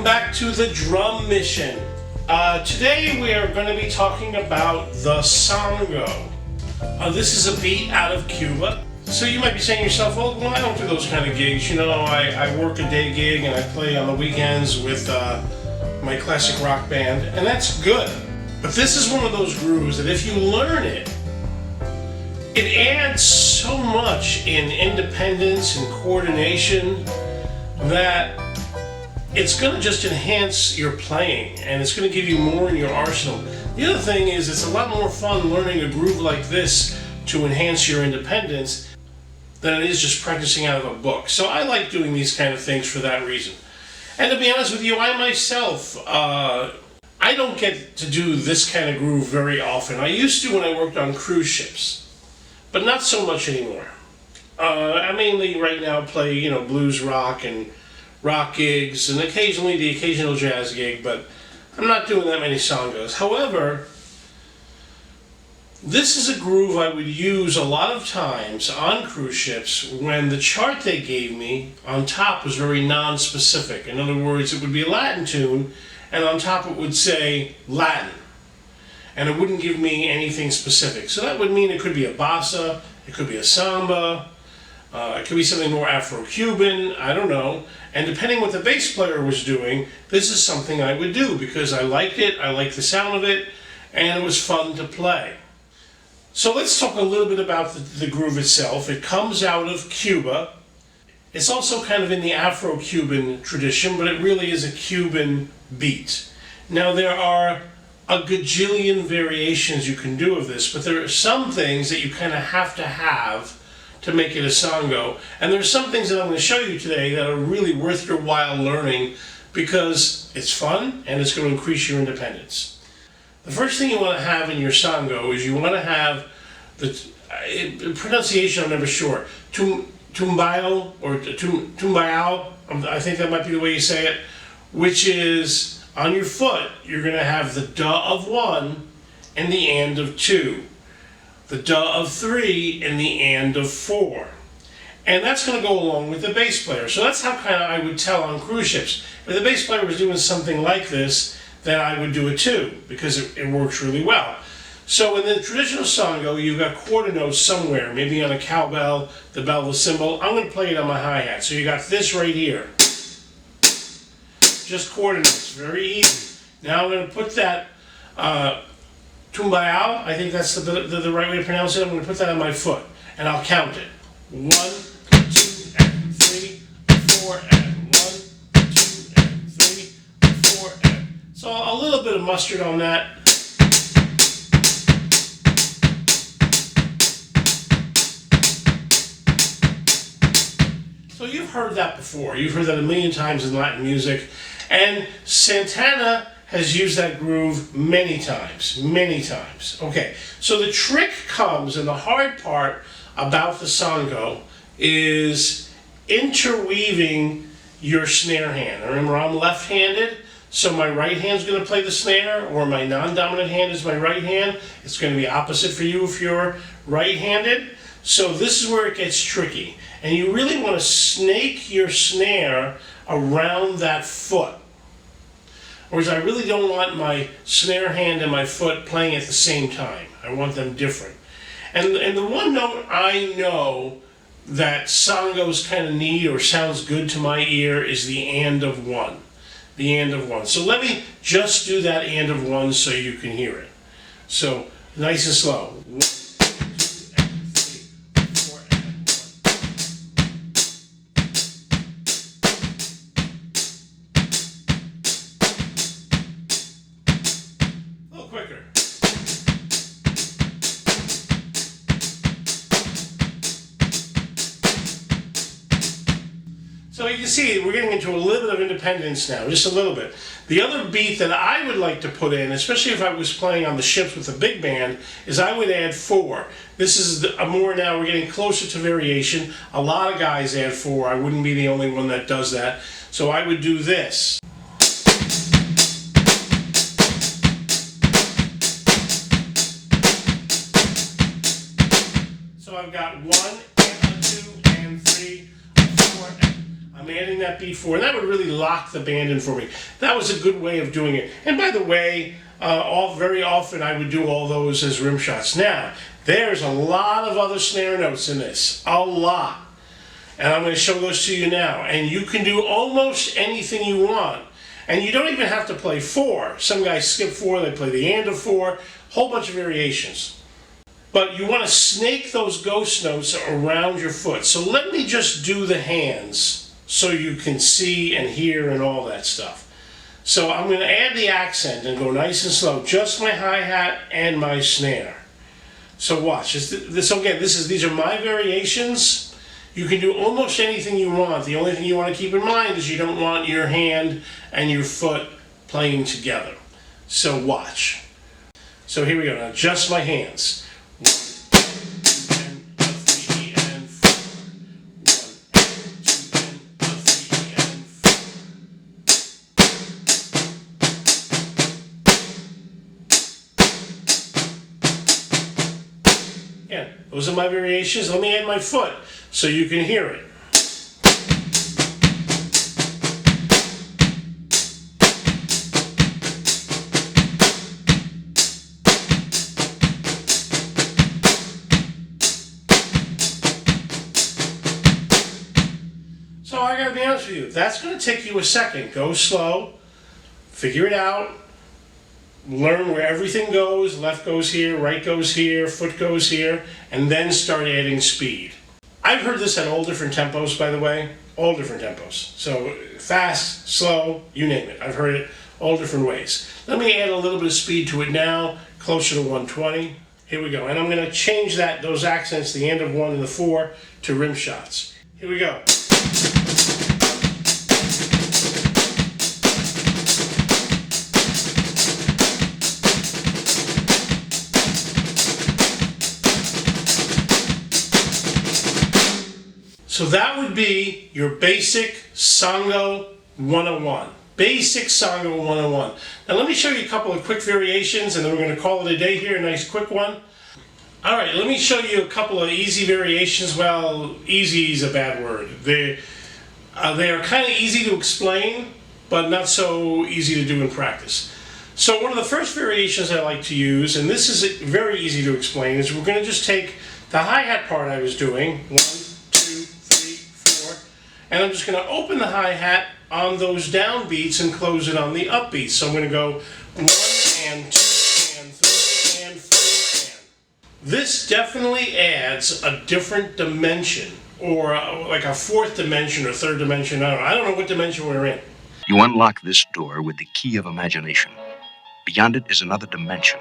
Welcome back to the Drum Mission. Today we are going to be talking about the Songo. This is a beat out of Cuba. So you might be saying to yourself, well, I don't do those kind of gigs. You know, I work a day gig and I play on the weekends with my classic rock band, and that's good. But this is one of those grooves that if you learn it, it adds so much in independence and coordination that it's going to just enhance your playing, and it's going to give you more in your arsenal. The other thing is, it's a lot more fun learning a groove like this to enhance your independence than it is just practicing out of a book. So I like doing these kind of things for that reason. And to be honest with you, I myself, I don't get to do this kind of groove very often. I used to when I worked on cruise ships, but not so much anymore. I mainly right now play, blues rock and rock gigs, and occasionally the occasional jazz gig, but I'm not doing that many songos. However, this is a groove I would use a lot of times on cruise ships when the chart they gave me on top was very non-specific. In other words, it would be a Latin tune, and on top it would say Latin, and it wouldn't give me anything specific. So that would mean it could be a bossa, it could be a samba, it could be something more Afro-Cuban, I don't know. And depending what the bass player was doing, this is something I would do because I liked it, I liked the sound of it, and it was fun to play. So let's talk a little bit about the groove itself. It comes out of Cuba. It's also kind of in the Afro-Cuban tradition, but it really is a Cuban beat. Now there are a gajillion variations you can do of this, but there are some things that you kind of have to make it a songo. And there's some things that I'm going to show you today that are really worth your while learning because it's fun and it's going to increase your independence. The first thing you want to have in your songo is you want to have the pronunciation, I'm never sure, tumbao or tumbao, I think that might be the way you say it, which is on your foot, you're going to have the da of 1 and the and of 2. The da of 3 and the and of 4. And that's going to go along with the bass player. So that's how kind of I would tell on cruise ships. If the bass player was doing something like this, then I would do it too, because it works really well. So in the traditional songo, you've got quarter notes somewhere, maybe on a cowbell, the bell, the cymbal. I'm going to play it on my hi-hat. So you got this right here. Just quarter notes, very easy. Now I'm going to put that tumbao, I think that's the right way to pronounce it. I'm going to put that on my foot, and I'll count it. 1, 2, and 3, 4, and 1, 2, and 3, 4, and. So a little bit of mustard on that. So you've heard that before. You've heard that a million times in Latin music, and Santana has used that groove many times, many times. Okay, so the trick comes, and the hard part about the songo is interweaving your snare hand. Remember, I'm left-handed, so my right hand's going to play the snare, or my non-dominant hand is my right hand. It's going to be opposite for you if you're right-handed. So this is where it gets tricky. And you really want to snake your snare around that foot. Whereas I really don't want my snare hand and my foot playing at the same time. I want them different. And the one note I know that songos kind of need or sounds good to my ear is the and of 1. The and of 1. So let me just do that and of 1 so you can hear it. So nice and slow. 1, 2, and 3, 4, and 1. A little quicker. So you can see we're getting into a little bit of independence now, just a little bit. The other beat that I would like to put in, especially if I was playing on the ships with a big band, is I would add 4. This is a more now, we're getting closer to variation. A lot of guys add 4. I wouldn't be the only one that does that. So I would do this. So I've got 1 and 2 and 3, 4 and I'm adding that beat 4, and that would really lock the band in for me. That was a good way of doing it. And by the way, very often I would do all those as rim shots. Now, there's a lot of other snare notes in this, a lot. And I'm going to show those to you now. And you can do almost anything you want. And you don't even have to play 4. Some guys skip 4, they play the and of 4, whole bunch of variations. But you want to snake those ghost notes around your foot. So let me just do the hands so you can see and hear and all that stuff. So I'm going to add the accent and go nice and slow, just my hi-hat and my snare. So watch. These are my variations. You can do almost anything you want. The only thing you want to keep in mind is you don't want your hand and your foot playing together. So watch. So here we go. Now just my hands. 1, 2, and 3, and 4. 1, 2, and 3, and 4. Yeah, those are my variations. Let me add my foot so you can hear it. So I gotta be honest with you, that's gonna take you a second. Go slow, figure it out, learn where everything goes. Left goes here, right goes here, foot goes here, and then start adding speed. I've heard this at all different tempos, by the way, all different tempos. So fast, slow, you name it. I've heard it all different ways. Let me add a little bit of speed to it now, closer to 120. Here we go. And I'm going to change those accents, the end of 1 and the 4, to rim shots. Here we go. So that would be your basic Songo 101. Basic Songo 101. Now let me show you a couple of quick variations and then we're going to call it a day here, a nice quick one. Alright, let me show you a couple of easy variations. Well, easy is a bad word. They are kind of easy to explain, but not so easy to do in practice. So one of the first variations I like to use, and this is very easy to explain, is we're going to just take the hi-hat part I was doing, 1, 2, 3, 4, and I'm just going to open the hi-hat on those downbeats and close it on the upbeats. So I'm going to go 1 and 2 and 3 and 4 and. This definitely adds a different dimension, or like a fourth dimension or third dimension. I don't know what dimension we're in. You unlock this door with the key of imagination. Beyond it is another dimension.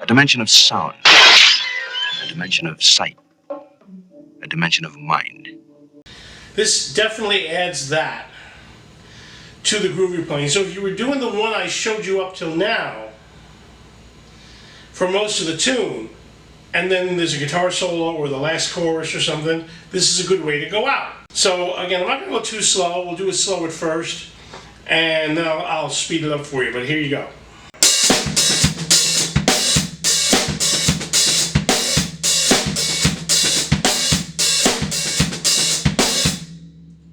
A dimension of sound. A dimension of sight. A dimension of mind. This definitely adds that to the groove you're playing. So if you were doing the one I showed you up till now for most of the tune, and then there's a guitar solo or the last chorus or something, this is a good way to go out. So again, I'm not going to go too slow. We'll do it slow at first, and then I'll speed it up for you, but here you go.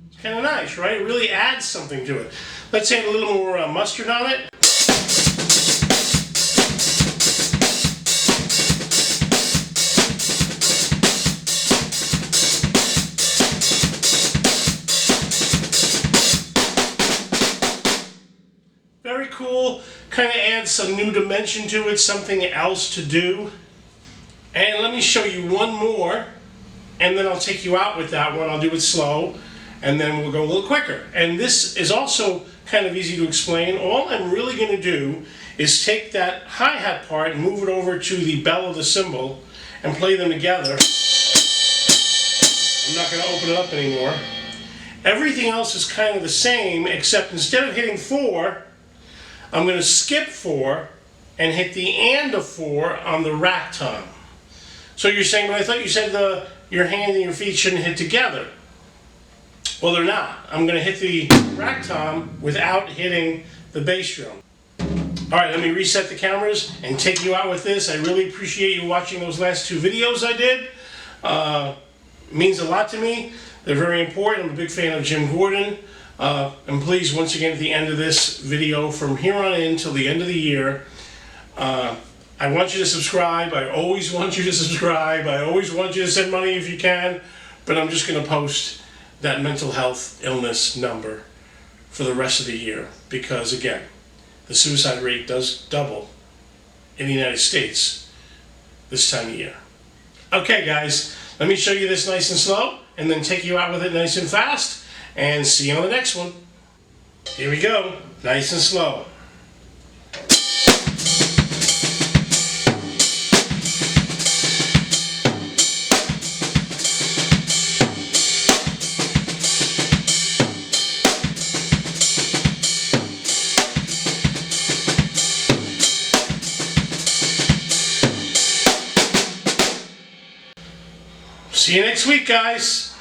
It's kind of nice, right? It really adds something to it. Let's add a little more mustard on it. Very cool, kind of adds some new dimension to it, something else to do. And let me show you one more, and then I'll take you out with that one. I'll do it slow, and then we'll go a little quicker. And this is also kind of easy to explain. All I'm really going to do is take that hi-hat part and move it over to the bell of the cymbal and play them together. I'm not going to open it up anymore. Everything else is kind of the same, except instead of hitting 4, I'm going to skip 4 and hit the and of 4 on the rack tom. So you're saying, but I thought you said your hand and your feet shouldn't hit together. Well, they're not. I'm going to hit the rack tom without hitting the bass drum. Alright, let me reset the cameras and take you out with this. I really appreciate you watching those last 2 videos I did. It means a lot to me. They're very important. I'm a big fan of Jim Gordon. And please, once again, at the end of this video, from here on in till the end of the year, I want you to subscribe. I always want you to subscribe. I always want you to send money if you can. But I'm just going to post that mental health illness number for the rest of the year. Because, again, the suicide rate does double in the United States this time of year. Okay, guys, let me show you this nice and slow, and then take you out with it nice and fast, and see you on the next one. Here we go, nice and slow. See you next week, guys.